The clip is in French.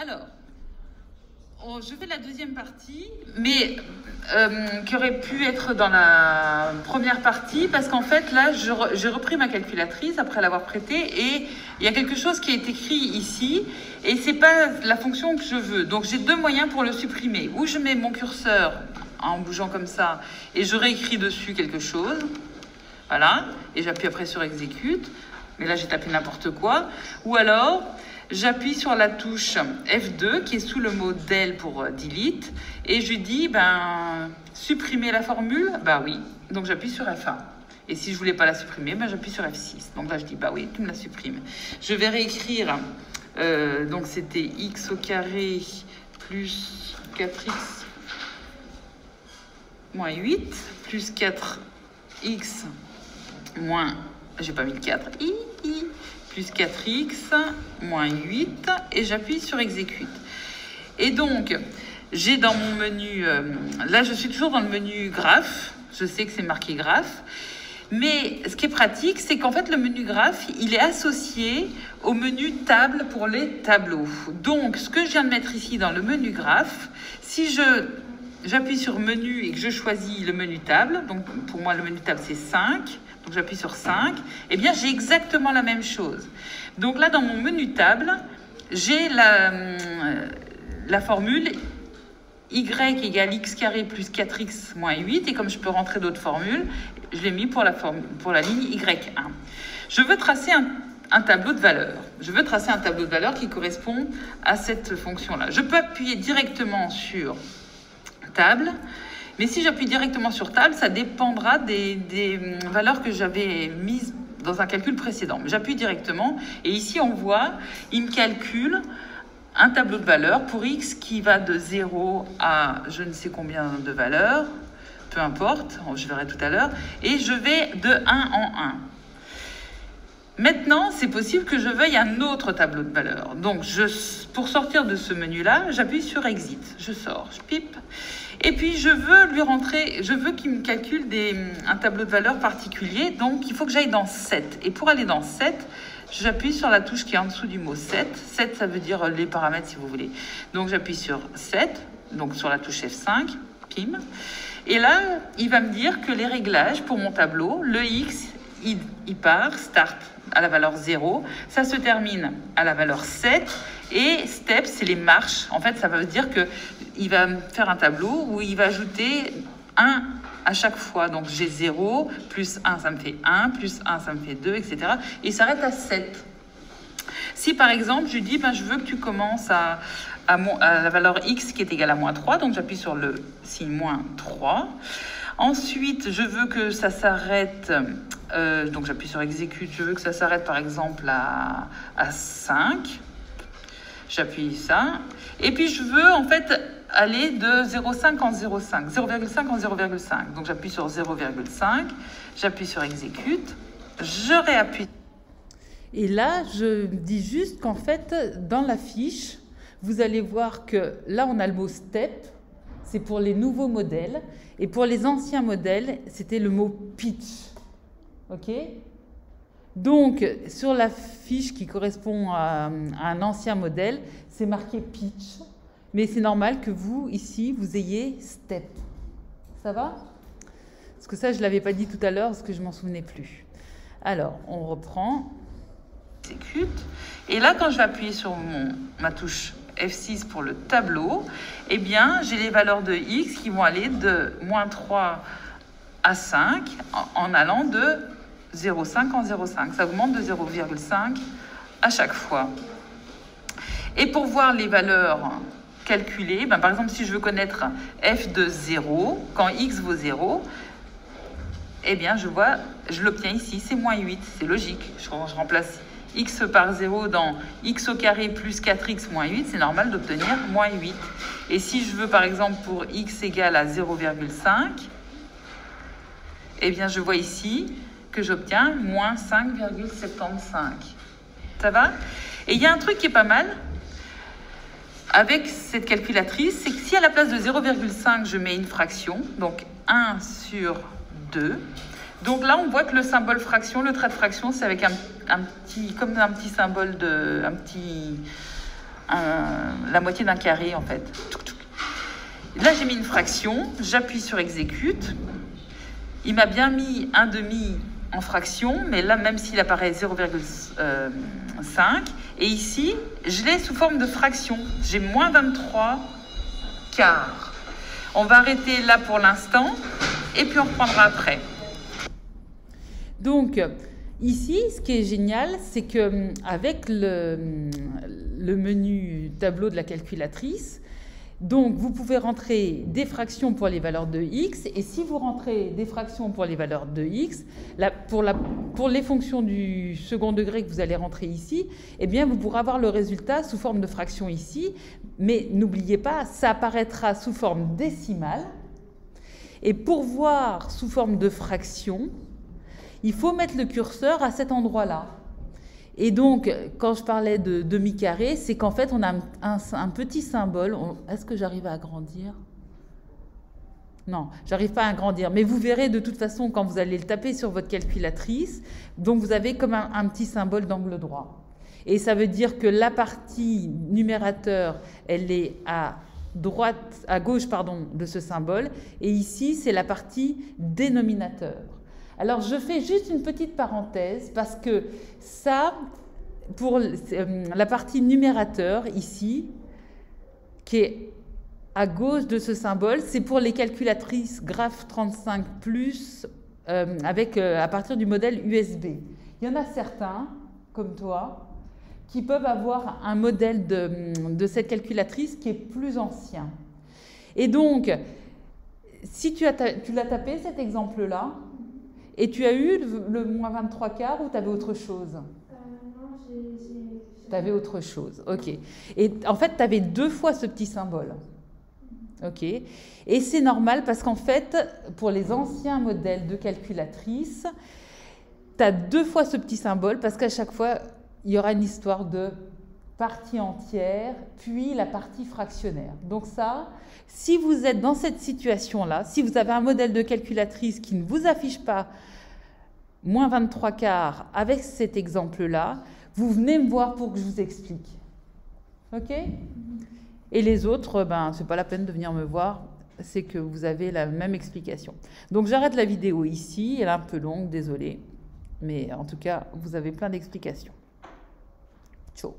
Alors, je fais la deuxième partie, mais qui aurait pu être dans la première partie, parce qu'en fait, là, j'ai repris ma calculatrice après l'avoir prêtée, et il y a quelque chose qui est écrit ici, et c'est pas la fonction que je veux. Donc, j'ai deux moyens pour le supprimer. Ou je mets mon curseur en bougeant comme ça, et je réécris dessus quelque chose. Voilà, et j'appuie après sur exécute. Mais là, j'ai tapé n'importe quoi. Ou alors, j'appuie sur la touche F2 qui est sous le mot del pour delete et je dis supprimer la formule. Bah oui, donc j'appuie sur F1. Et si je voulais pas la supprimer, j'appuie sur F6. Donc là, je dis bah oui, tu me la supprimes. Je vais réécrire. Donc c'était x au carré plus 4x moins 8 plus 4x moins, j'ai pas mis le 4, plus 4x moins 8 et j'appuie sur exécute. Et donc, j'ai dans mon menu, là je suis toujours dans le menu graphe, je sais que c'est marqué graphe, mais ce qui est pratique, c'est qu'en fait le menu graphe, il est associé au menu table pour les tableaux. Donc, ce que je viens de mettre ici dans le menu graphe, si j'appuie sur menu et que je choisis le menu table, donc pour moi le menu table c'est 5, donc j'appuie sur 5, et bien j'ai exactement la même chose. Donc là dans mon menu table, j'ai la formule y égale x carré plus 4x moins 8, et comme je peux rentrer d'autres formules, je l'ai mis pour la ligne y1. Je veux tracer un tableau de valeurs. Je veux tracer un tableau de valeurs qui correspond à cette fonction-là. Je peux appuyer directement sur table, mais si j'appuie directement sur table, ça dépendra des valeurs que j'avais mises dans un calcul précédent. J'appuie directement et ici on voit, il me calcule un tableau de valeurs pour x qui va de 0 à je ne sais combien de valeurs, peu importe, je verrai tout à l'heure, et je vais de 1 en 1. Maintenant, c'est possible que je veuille un autre tableau de valeurs. Donc, pour sortir de ce menu-là, j'appuie sur Exit. Je sors, je pipe. Et puis, je veux qu'il me calcule un tableau de valeurs particulier. Donc, il faut que j'aille dans 7. Et pour aller dans 7, j'appuie sur la touche qui est en dessous du mot 7. 7, ça veut dire les paramètres, si vous voulez. Donc, j'appuie sur 7, donc sur la touche F5, pim. Et là, il va me dire que les réglages pour mon tableau, le X, il part, start à la valeur 0, ça se termine à la valeur 7, et step, c'est les marches. En fait, ça veut dire qu'il va faire un tableau où il va ajouter 1 à chaque fois. Donc, j'ai 0, plus 1, ça me fait 1, plus 1, ça me fait 2, etc. Et il s'arrête à 7. Si, par exemple, je dis, je veux que tu commences à la valeur x qui est égale à moins 3, donc j'appuie sur le signe moins 3. Ensuite, je veux que ça s'arrête, donc j'appuie sur exécute, je veux que ça s'arrête par exemple à 5. J'appuie ça. Et puis je veux en fait aller de 0,5 en 0,5, 0,5 en 0,5. Donc j'appuie sur 0,5, j'appuie sur exécute, je réappuie. Et là, je dis juste qu'en fait, dans la fiche, vous allez voir que là, on a le mot step, c'est pour les nouveaux modèles. Et pour les anciens modèles, c'était le mot pitch. OK? Donc, sur la fiche qui correspond à un ancien modèle, c'est marqué pitch. Mais c'est normal que vous, ici, vous ayez step. Ça va? Parce que ça, je ne l'avais pas dit tout à l'heure, parce que je ne m'en souvenais plus. Alors, on reprend. Exécute. Et là, quand je vais appuyer sur ma touche F6 pour le tableau, eh bien, j'ai les valeurs de x qui vont aller de moins 3 à 5 en allant de 0,5 en 0,5. Ça augmente de 0,5 à chaque fois. Et pour voir les valeurs calculées, par exemple, si je veux connaître f de 0, quand x vaut 0, eh bien, je l'obtiens ici, c'est moins 8. C'est logique. Je remplace x par 0 dans x au carré plus 4x moins 8, c'est normal d'obtenir moins 8. Et si je veux, par exemple, pour x égale à 0,5, eh bien, je vois ici que j'obtiens moins 5,75. Ça va? Et il y a un truc qui est pas mal avec cette calculatrice, c'est que si à la place de 0,5, je mets une fraction, donc 1 sur 2, donc là, on voit que le symbole fraction, le trait de fraction, c'est avec comme un petit symbole de... la moitié d'un carré en fait. Là j'ai mis une fraction, j'appuie sur exécute. Il m'a bien mis un demi en fraction, mais là même s'il apparaît 0,5, et ici je l'ai sous forme de fraction. J'ai moins 23 quarts. On va arrêter là pour l'instant et puis on reprendra après. Donc ici, ce qui est génial, c'est que avec le menu tableau de la calculatrice, donc vous pouvez rentrer des fractions pour les valeurs de x, et si vous rentrez des fractions pour les valeurs de x, pour les fonctions du second degré que vous allez rentrer ici, eh bien vous pourrez avoir le résultat sous forme de fraction ici, mais n'oubliez pas, ça apparaîtra sous forme décimale, et pour voir sous forme de fraction, il faut mettre le curseur à cet endroit-là. Et donc, quand je parlais de demi-carré, c'est qu'en fait, on a un petit symbole. Est-ce que j'arrive à agrandir? Non, j'arrive pas à agrandir. Mais vous verrez de toute façon quand vous allez le taper sur votre calculatrice. Donc, vous avez comme un petit symbole d'angle droit. Et ça veut dire que la partie numérateur, elle est à gauche de ce symbole. Et ici, c'est la partie dénominateur. Alors, je fais juste une petite parenthèse parce que ça, pour la partie numérateur ici, qui est à gauche de ce symbole, c'est pour les calculatrices Graph 35+, à partir du modèle USB. Il y en a certains, comme toi, qui peuvent avoir un modèle de cette calculatrice qui est plus ancien. Et donc, si tu l'as tapé, cet exemple-là, et tu as eu le moins 23 quarts ou tu avais autre chose? Non, tu avais autre chose, ok. Et en fait, tu avais 2 fois ce petit symbole. Ok. Et c'est normal parce qu'en fait, pour les anciens modèles de calculatrice, tu as 2 fois ce petit symbole parce qu'à chaque fois, il y aura une histoire de partie entière, puis la partie fractionnaire. Donc ça, si vous êtes dans cette situation-là, si vous avez un modèle de calculatrice qui ne vous affiche pas moins 23 quarts avec cet exemple-là, vous venez me voir pour que je vous explique. OK? Et les autres, ce n'est pas la peine de venir me voir, c'est que vous avez la même explication. Donc j'arrête la vidéo ici, elle est un peu longue, désolée, mais en tout cas, vous avez plein d'explications. Ciao.